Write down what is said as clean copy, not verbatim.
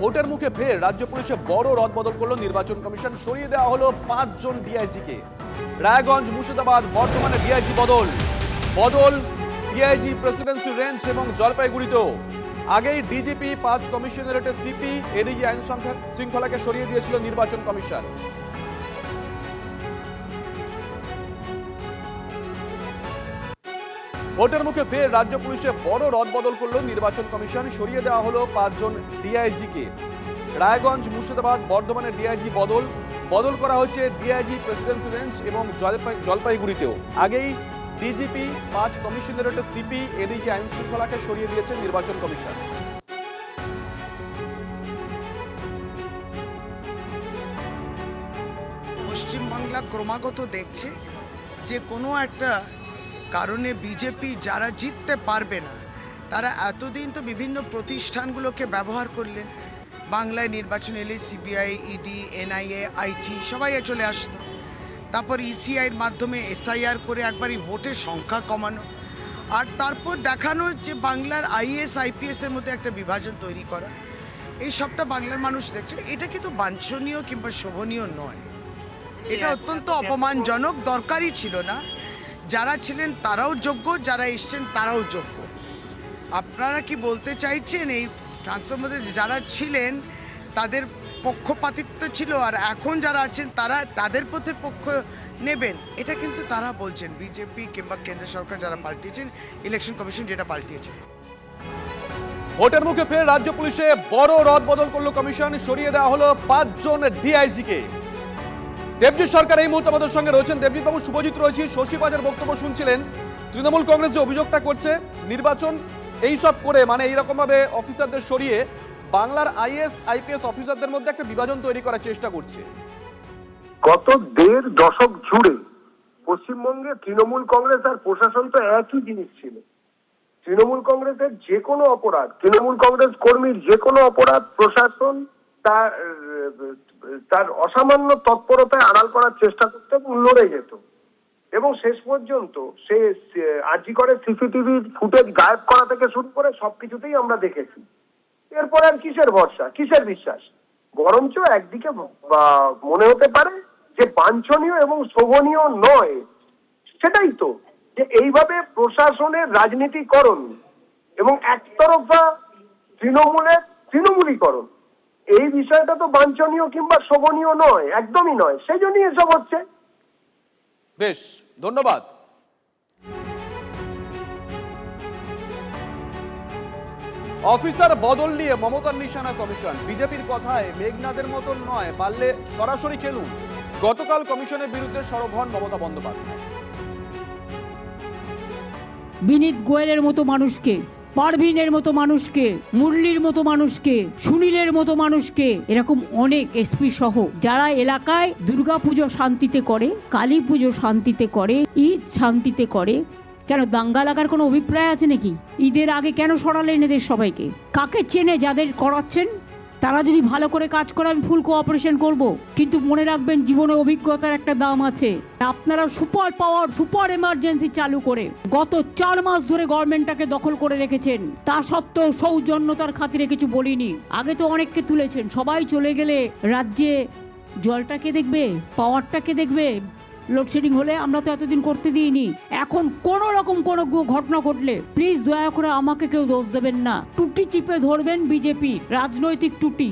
ভোটের মুখে ফের রাজ্য পুলিশে বড় রদবদল করলো নির্বাচন কমিশন। সরিয়ে দেওয়া হলো 5 জন ডিআইজিকে। রায়গঞ্জ, মুর্শিদাবাদ, বর্ধমানে ডিআইজি বদল ডিআইজি প্রেসিডেন্সি রেঞ্জ এবং জলপাইগুড়িতেও। আগেই ডিজিপি, 5 কমিশনারেটের সিপি, এডিজি আইন শৃঙ্খলাকে সরিয়ে দিয়েছিল নির্বাচন কমিশন। ভোটের মুখে ফের রাজ্য পুলিশে বড় রদবদল করলো নির্বাচন কমিশন। সরিয়ে দেওয়া হলো 5 জন ডিআইজিকে। রায়গঞ্জ, মুর্শিদাবাদ, বর্ধমানের ডিআইজি বদল করা হয়েছে ডিআইজি প্রেসিডেন্সি রেঞ্জ এবং জলপাইগুড়িতেও। আগেই ডিজিপি, 5 কমিশনারেটের সিপি, এডিজি আইন শৃঙ্খলাকে সরিয়ে দিয়েছে নির্বাচন কমিশন। পশ্চিমবাংলা ক্রমাগত দেখছে যে কোনো একটা কারণে বিজেপি যারা জিততে পারবে না, তারা এতদিন তো বিভিন্ন প্রতিষ্ঠানগুলোকে ব্যবহার করলেন। বাংলায় নির্বাচন এলে সিবিআই, ইডি, এনআইএ, আইটি সবাই চলে আসতো। তারপর ইসিআইয়ের মাধ্যমে এসআইআর করে একবারই ভোটের সংখ্যা কমানো, আর তারপর দেখানো যে বাংলার আইএস আইপিএসের মধ্যে একটা বিভাজন তৈরি করা। এই সবটা বাংলার মানুষ দেখছে। এটা কিন্তু বাঞ্ছনীয় কিংবা শোভনীয় নয়। এটা অত্যন্ত অপমানজনক, দরকারই ছিল না। যারা ছিলেন তারাও যোগ্য, যারা এসছেন তারাও যোগ্য। আপনারা কি বলতে চাইছেন এই ট্রান্সফার মধ্যে যারা ছিলেন তাদের পক্ষপাতিত্ব ছিল, আর এখন যারা আছেন তারা তাদের পক্ষ নেবেন? এটা কিন্তু তারা বলছেন, বিজেপি কিংবা কেন্দ্র সরকার যারা পাল্টিয়েছেন, ইলেকশন কমিশন যেটা পাল্টিয়েছে। ভোটের মুখে ফের রাজ্য পুলিশে বড় রদবদল করলো কমিশন। সরিয়ে দেওয়া হলো 5 জন ডিআইজিকে। দেবজিৎ সরকার এই মুহূর্তে আমাদের সঙ্গে রয়েছেন। দেবজিৎ বাবু, শুভজিৎ রয়েছে। শশীবাজার বক্তব্য শুনছিলেন। তৃণমূল কংগ্রেস যে অভিযোগটা করছে, নির্বাচন এইসব করে মানে এইরকম ভাবে অফিসারদের সরিয়ে বাংলার আইএস আইপিএস অফিসারদের মধ্যে একটা বিভাজন তৈরি করার চেষ্টা করছে। গত 1.5 দশক জুড়ে পশ্চিমবঙ্গে তৃণমূল কংগ্রেস আর প্রশাসন তো একই জিনিস ছিল। তৃণমূল কংগ্রেসের যে কোনো অপরাধ, তৃণমূল কংগ্রেস কর্মীর যে কোনো অপরাধ প্রশাসন তার অসামান্য তৎপরতায় আড়াল করার চেষ্টা করতে লড়ে যেত, এবং শেষ পর্যন্ত সে আরজি করে সিসিটিভি ফুটেজ গায়েব করা থেকে শুরু করে সবকিছুতেই আমরা দেখেছি। এরপর আর কিসের ভরসা, কিসের বিশ্বাস? বরঞ্চ একদিকে মনে হতে পারে যে বাঞ্ছনীয় এবং শোভনীয় নয়। সেটাই তো, যে এইভাবে প্রশাসনের রাজনীতিকরণ এবং একতরফা তৃণমূলীকরণ, এই বিষয়টা তো বাঞ্ছনীয় কিংবা শোভনীয় নয়, একদমই নয়। সেই জন্যই এসব হচ্ছে। বেশ, ধন্যবাদ। অফিসার বদল নিয়ে মমতার নিশানা কমিশন। বিজেপির কথায় মেঘনাদের মতন নয়, পারলে সরাসরি খেলুন। গতকাল কমিশনের বিরুদ্ধে সরব হন মমতা বন্দ্যোপাধ্যায়। বিনীত গোয়েলের মতো মানুষকে, পারভিনের মতো মানুষকে, মুরলির মতো মানুষকে, সুনীলের মতো মানুষকে, এরকম অনেক এসপি সহ যারা এলাকায় দুর্গাপুজো শান্তিতে করে, কালী পুজো শান্তিতে করে, ঈদ শান্তিতে করে, কেন দাঙ্গা লাগার কোনো অভিপ্রায় আছে নাকি? ঈদের আগে কেন সরালেন এদের সবাইকে? কাকে চেনে যাদের করাচ্ছেন? তারা যদি ভালো করে কাজ করে আমি ফুল কোঅপারেশন করব, কিন্তু মনে রাখবেন জীবনে অভিজ্ঞতার একটা দাম আছে। আপনারা সুপার পাওয়ার, সুপার এমার্জেন্সি চালু করে গত 4 মাস ধরে গভর্নমেন্টটাকে দখল করে রেখেছেন। তা সত্ত্বেও সৌজন্যতার খাতিরে কিছু বলিনি। আগে তো অনেককে তুলেছেন, সবাই চলে গেলে রাজ্যে জলটাকে দেখবে, পাওয়ারটাকে দেখবে। লোডশেডিং হলে আমরা তো এতদিন করতে দিইনি। এখন কোন রকম কোনো ঘটনা ঘটলে প্লিজ দয়া করে আমাকে কেউ দোষ দেবেন না। টুটি চিপে ধরবেন বিজেপি, রাজনৈতিক টুটি।